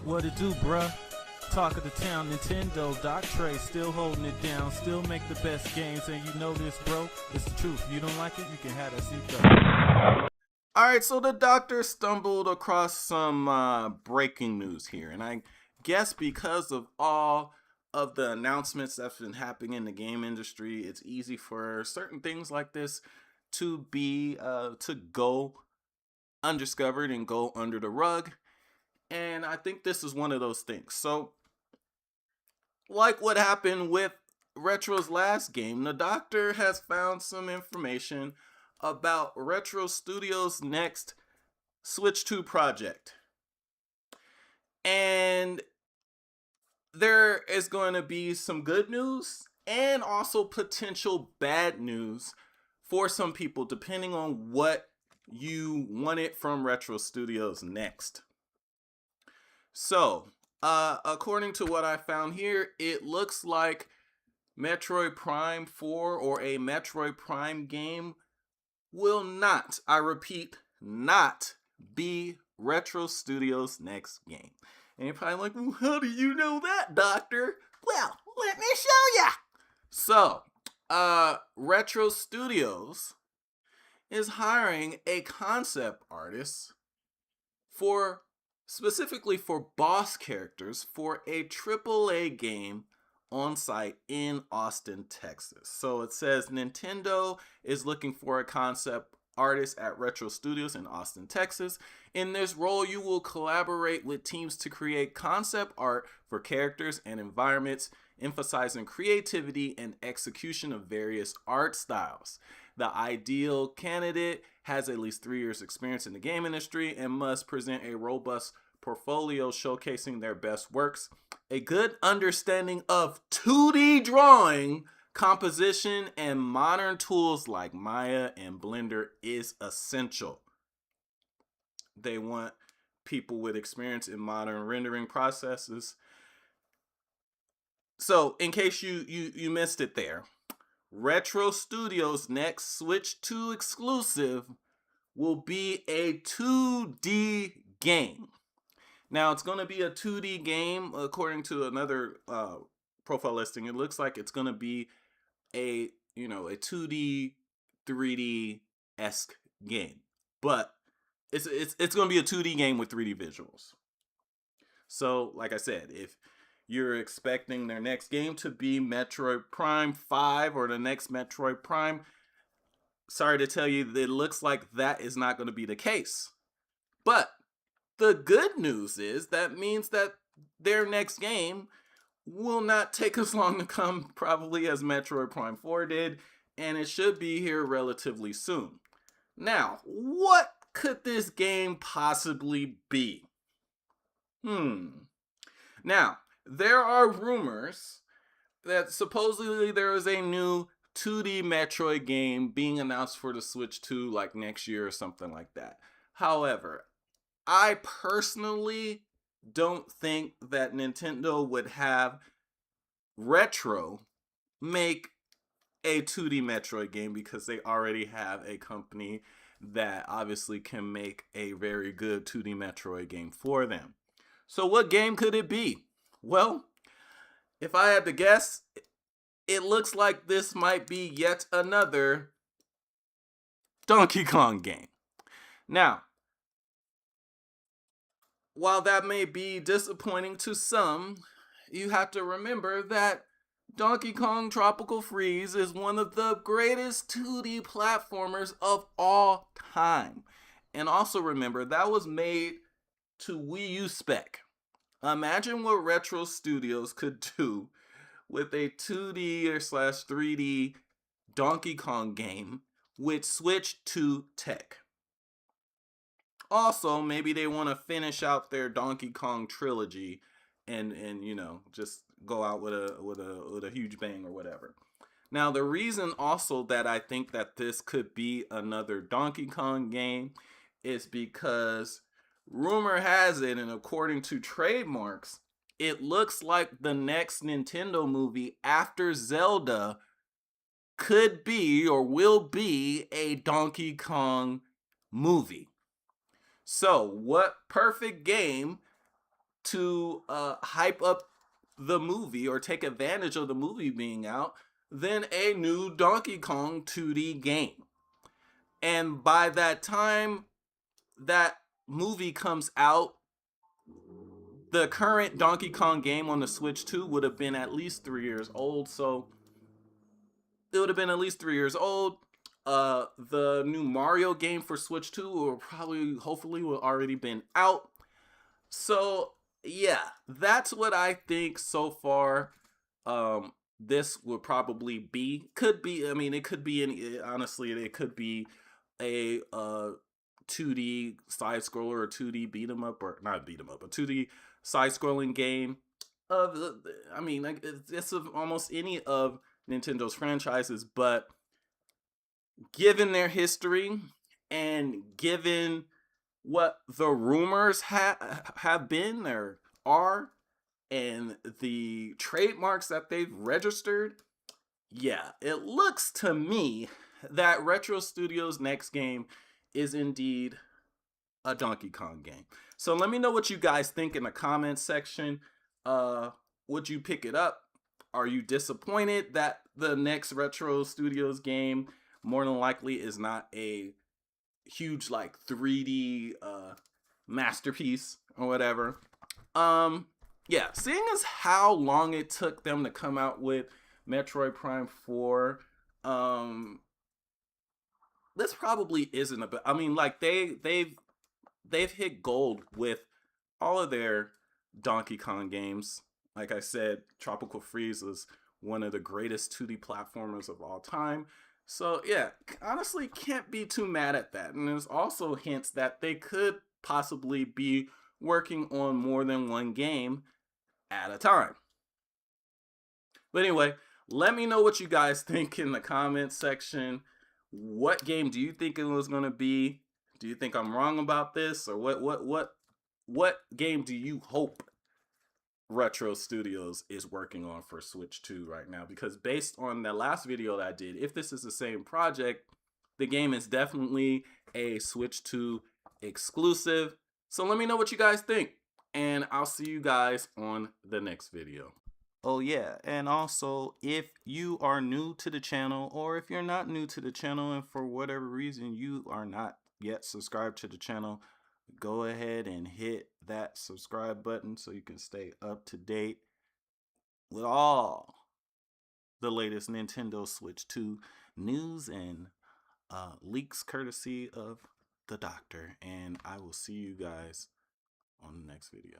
What it do, bruh? Talk of the town, Nintendo, Doc Trey still holding it down, still make the best games, and you know this, bro. It's the truth. You don't like it, you can have that seatbelt. Alright, so the doctor stumbled across some breaking news here, and I guess because of all of the announcements that's been happening in the game industry, it's easy for certain things like this to go undiscovered and go under the rug. And I think this is one of those things. So, like what happened with Retro's last game, the doctor has found some information about Retro Studios' next Switch 2 project. And there is going to be some good news and also potential bad news for some people, depending on what you wanted from Retro Studios next. So, according to what I found here, it looks like Metroid Prime 4 or a Metroid Prime game will not, I repeat, not be Retro Studios' next game. And you're probably like, well, how do you know that, Doctor? Well, let me show ya! So, Retro Studios is hiring a concept artist specifically for boss characters for a AAA game on site in Austin, Texas. So it says Nintendo is looking for a concept artist at Retro Studios in Austin, Texas. In this role, you will collaborate with teams to create concept art for characters and environments, emphasizing creativity and execution of various art styles. The ideal candidate has at least 3 years experience in the game industry and must present a robust portfolio showcasing their best works. A good understanding of 2D drawing, composition, and modern tools like Maya and Blender is essential. They want people with experience in modern rendering processes. So, in case you missed it there, Retro Studios' next Switch 2 exclusive will be a 2D game. Now, it's going to be a 2D game, according to another profile listing. It looks like it's going to be a 2D, 3D-esque game. But it's going to be a 2D game with 3D visuals. So, like I said, if you're expecting their next game to be Metroid Prime 5 or the next Metroid Prime, sorry to tell you, it looks like that is not going to be the case. But the good news is that means that their next game will not take as long to come probably as Metroid Prime 4 did, and it should be here relatively soon. Now, what could this game possibly be? Now, there are rumors that supposedly there is a new 2D Metroid game being announced for the Switch 2 like next year or something like that. However, I personally don't think that Nintendo would have Retro make a 2D Metroid game because they already have a company that obviously can make a very good 2D Metroid game for them. So what game could it be? Well, if I had to guess, it looks like this might be yet another Donkey Kong game. Now, while that may be disappointing to some, you have to remember that Donkey Kong Tropical Freeze is one of the greatest 2D platformers of all time. And also remember, that was made to Wii U spec. Imagine what Retro Studios could do with a 2D or slash 3D Donkey Kong game with Switch 2 tech. Also, maybe they want to finish out their Donkey Kong trilogy and just go out with a huge bang or whatever. Now, the reason also that I think that this could be another Donkey Kong game is because rumor has it, and according to trademarks, it looks like the next Nintendo movie after Zelda could be or will be a Donkey Kong movie. So, what perfect game to hype up the movie or take advantage of the movie being out than a new Donkey Kong 2D game. And by that time that movie comes out, the current Donkey Kong game on the Switch 2 would have been at least 3 years old. So it would have been at least 3 years old. The new Mario game for Switch 2 will probably, hopefully, will already been out. So yeah, that's what I think so far. This would probably be, could be. I mean, it could be any. Honestly, it could be a 2D side scroller or 2D beat 'em up, or not beat 'em up, a 2D side scrolling game of. I mean, like it's of almost any of Nintendo's franchises, but given their history and given what the rumors have been or are, and the trademarks that they've registered, yeah, it looks to me that Retro Studios' next game is indeed a Donkey Kong game. So let me know what you guys think in the comments section. Would you pick it up? Are you disappointed that the next Retro Studios game more than likely is not a huge like 3D masterpiece or whatever? Yeah, seeing as how long it took them to come out with Metroid Prime 4, this probably isn't a. I mean, like they've hit gold with all of their Donkey Kong games. Like I said, Tropical Freeze is one of the greatest 2D platformers of all time. So yeah, honestly, can't be too mad at that. And there's also hints that they could possibly be working on more than one game at a time. But anyway, let me know what you guys think in the comments section. What game do you think it was going to be? Do you think I'm wrong about this, or what game do you hope Retro Studios is working on for Switch 2 right now? Because based on the last video that I did, if this is the same project, the game is definitely a Switch 2 exclusive. So let me know what you guys think, and I'll see you guys on the next video. Oh yeah, and also if you are new to the channel, or if you're not new to the channel and for whatever reason you are not yet subscribed to the channel, go ahead and hit that subscribe button so you can stay up to date with all the latest Nintendo Switch 2 news and leaks courtesy of the doctor. And I will see you guys on the next video.